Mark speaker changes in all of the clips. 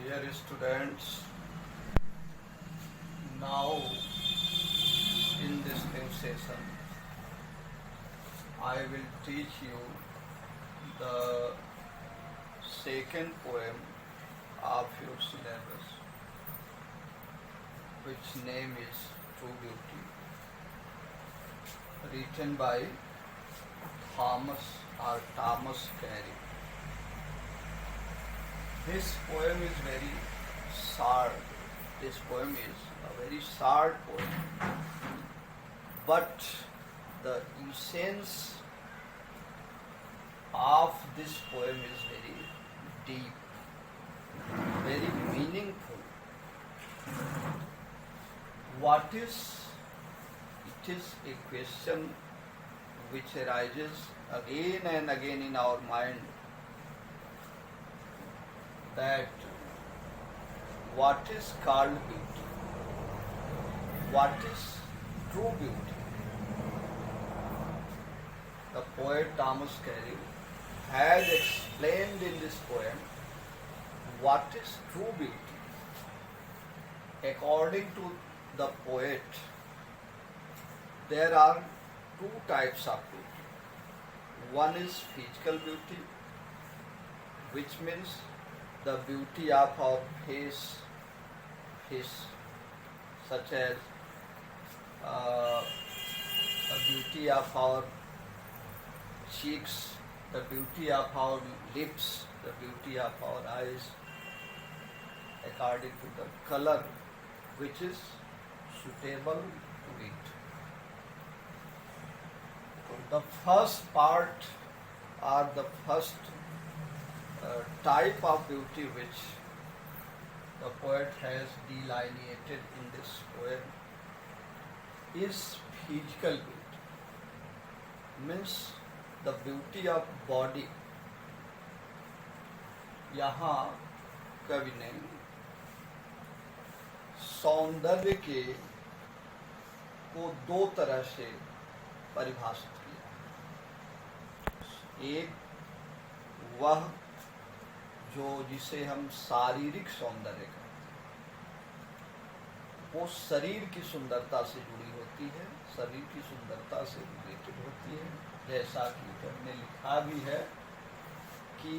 Speaker 1: Dear students, now in this new session, I will teach you the second poem of your syllabus, which name is True Beauty, written by Thomas Carey. This poem is very sad. This poem is a very sad poem, but the essence of this poem is very deep, very meaningful. What is it is a question which arises again and again in our mind, that what is called beauty? What is true beauty? The poet Thomas Carey has explained in this poem what is true beauty. According to the poet, there are two types of beauty. One is physical beauty, which means the beauty of our face, such as the beauty of our cheeks, the beauty of our lips, the beauty of our eyes, according to the color which is suitable to it. So the first part or the first type of beauty which the poet has delineated in this poem is physical beauty, means the beauty of body. यहाँ कवि ने सौंदर्य के को दो तरह से परिभाषित किया। एक वह जो जिसे हम शारीरिक सौंदर्य कहते हैं, वो शरीर की सुंदरता से जुड़ी होती है, शरीर की सुंदरता से रिलेटेड होती है। जैसा कि हमने लिखा भी है कि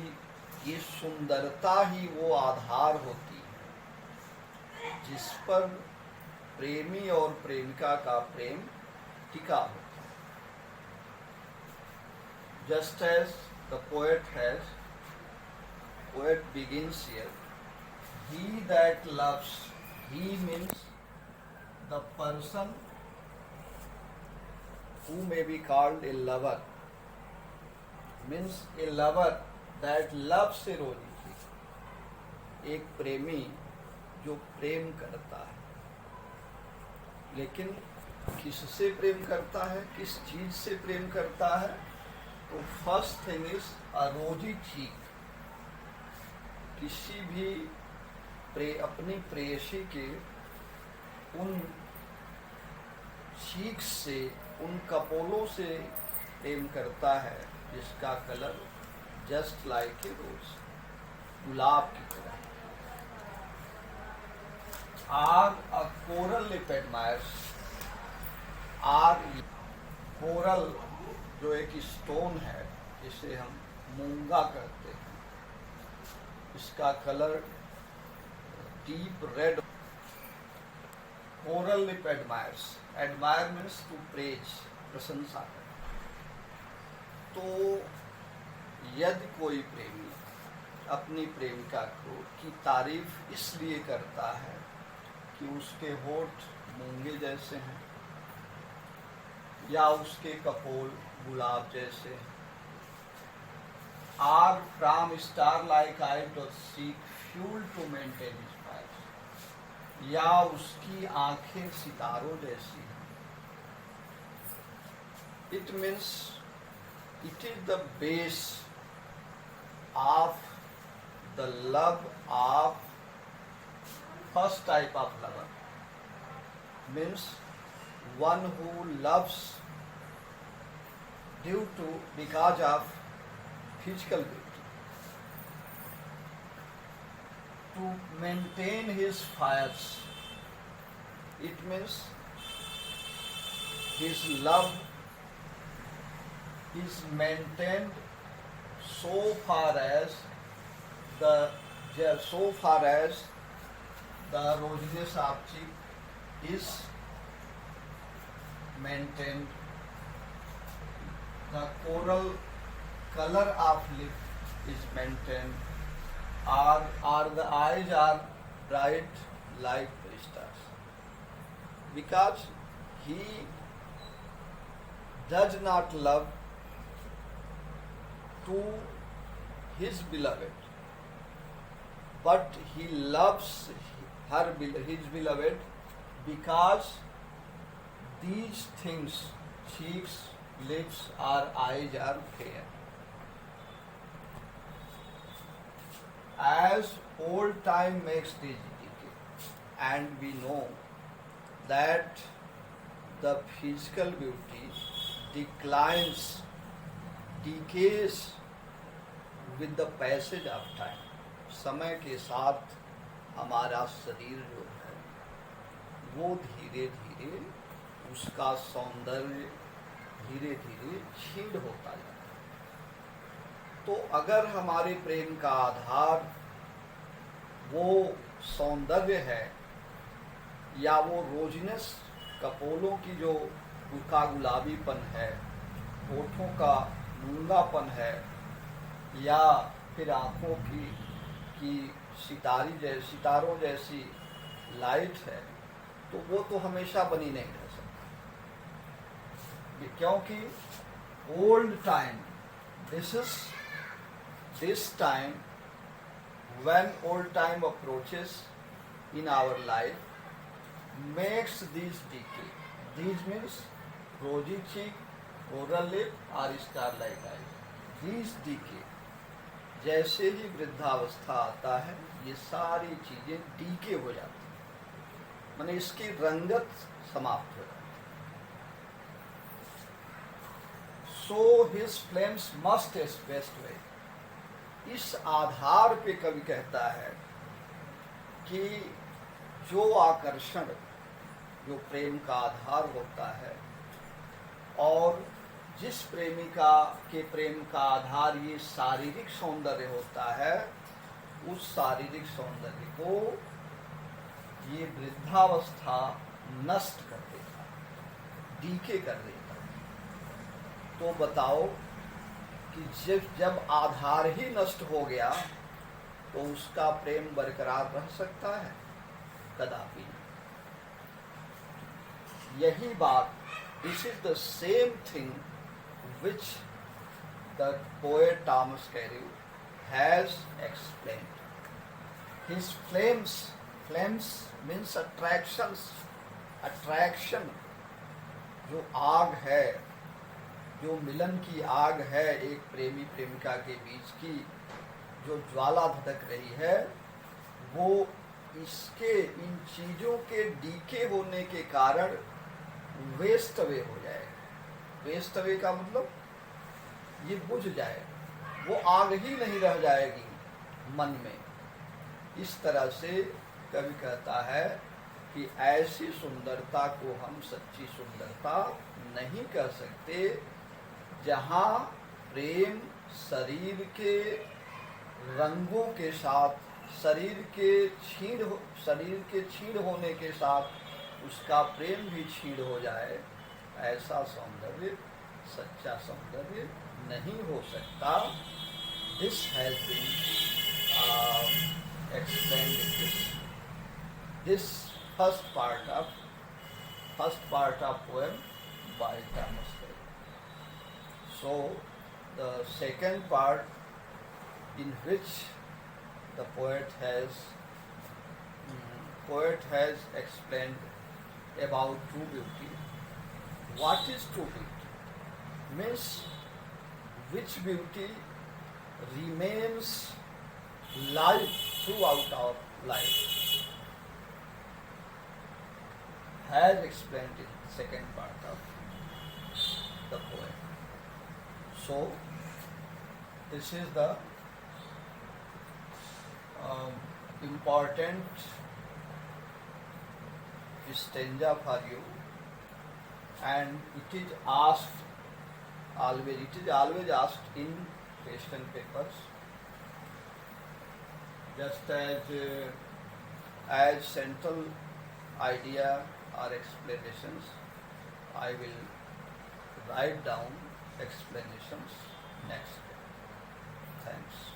Speaker 1: ये सुंदरता ही वो आधार होती है जिस पर प्रेमी और प्रेमिका का प्रेम टिका होता है। Just as the poet begins here, he that loves, he means the person who may be called a lover, means a lover that loves a rosy, एक प्रेमी जो प्रेम करता है, लेकिन किससे प्रेम करता है, किस चीज से प्रेम करता है? तो फर्स्ट थिंग इज अ रोजी चीक। किसी भी अपनी प्रेयसी के उन चीक से, उन कपोलों से प्रेम करता है जिसका colour just like a rose, गुलाब की तरह। Are a coral lip admires, are coral जो एक स्टोन है जिसे हम मूंगा कहते हैं, इसका colour deep red. Coral lip admires, admire means to praise, प्रशंसा करना। तो यदि कोई प्रेमी अपनी प्रेमिका की तारीफ इसलिए करता है कि उसके होठ मूंगे जैसे हैं या उसके कपोल गुलाब जैसे हैं, are from star like eye that seek fuel to maintain his fire, या उसकी आंखें सितारों जैसी हैं। It means it is the base of the love of first type of lover, means one who loves because of physical beauty. to maintain his fires. It means his love is maintained so far as the rosiness of cheek is maintained, the coral color of lip is maintained, or the eyes are bright like stars, because he does not love to his beloved, but he loves his beloved because these things, cheeks, lips or eyes, are fair. As old time makes this decay, and we know that the physical beauty declines, decays with the passage of time. समय के साथ हमारा शरीर जो है वो धीरे धीरे उसका सौंदर्य धीरे धीरे क्षीण होता जाता है। तो अगर हमारे प्रेम का आधार वो सौंदर्य है या वो रोजिनस, कपोलों की जो उनका गुलाबीपन है, होठों का मूंगापन है, या फिर आँखों की सितारों जैसी लाइट है, तो वो तो हमेशा बनी नहीं रह सकती, क्योंकि old time, this time, when old time approaches in our life, makes these decay. These means rosy cheek, coral lip or starlight eyes. These decay. जैसे ही वृद्धावस्था आता है ये सारी चीजें डीके हो जाती हैं, माने इसकी रंगत समाप्त हो जाती है। So his flames must best way. इस आधार पे कवि कहता है कि जो आकर्षण, जो प्रेम का आधार होता है, और जिस प्रेमिका के प्रेम का आधार ये शारीरिक सौंदर्य होता है, उस शारीरिक सौंदर्य को ये वृद्धावस्था नष्ट कर देता है, डीके कर देता है। तो बताओ कि जब आधार ही नष्ट हो गया तो उसका प्रेम बरकरार रह सकता है? कदापि नहीं। यही बात, this is the same thing which the poet Thomas Carew has explained. His flames means attractions, attraction, जो आग है, जो मिलन की आग है एक प्रेमी प्रेमिका के बीच की, जो ज्वाला धधक रही है, वो इसके इन चीजों के डीके होने के कारण वेस्ट अवे हो जाएगा। वेस्ट अवे का मतलब ये बुझ जाए, वो आग ही नहीं रह जाएगी मन में। इस तरह से कवि कहता है कि ऐसी सुंदरता को हम सच्ची सुंदरता नहीं कह सकते जहाँ प्रेम शरीर के रंगों के साथ, शरीर के क्षीण होने के साथ उसका प्रेम भी क्षीण हो जाए। ऐसा सौंदर्य सच्चा सौंदर्य नहीं हो सकता। This has been explained in this first part of poem by Thomas Carew. So the second part, in which the poet has explained about true beauty. What is true beauty? Means which beauty remains live throughout our life, has explained in the second part of the poem. So this is the important stanza for you, and it is always asked in question papers, just as central idea or explanations. I will write down explanations next. Thanks.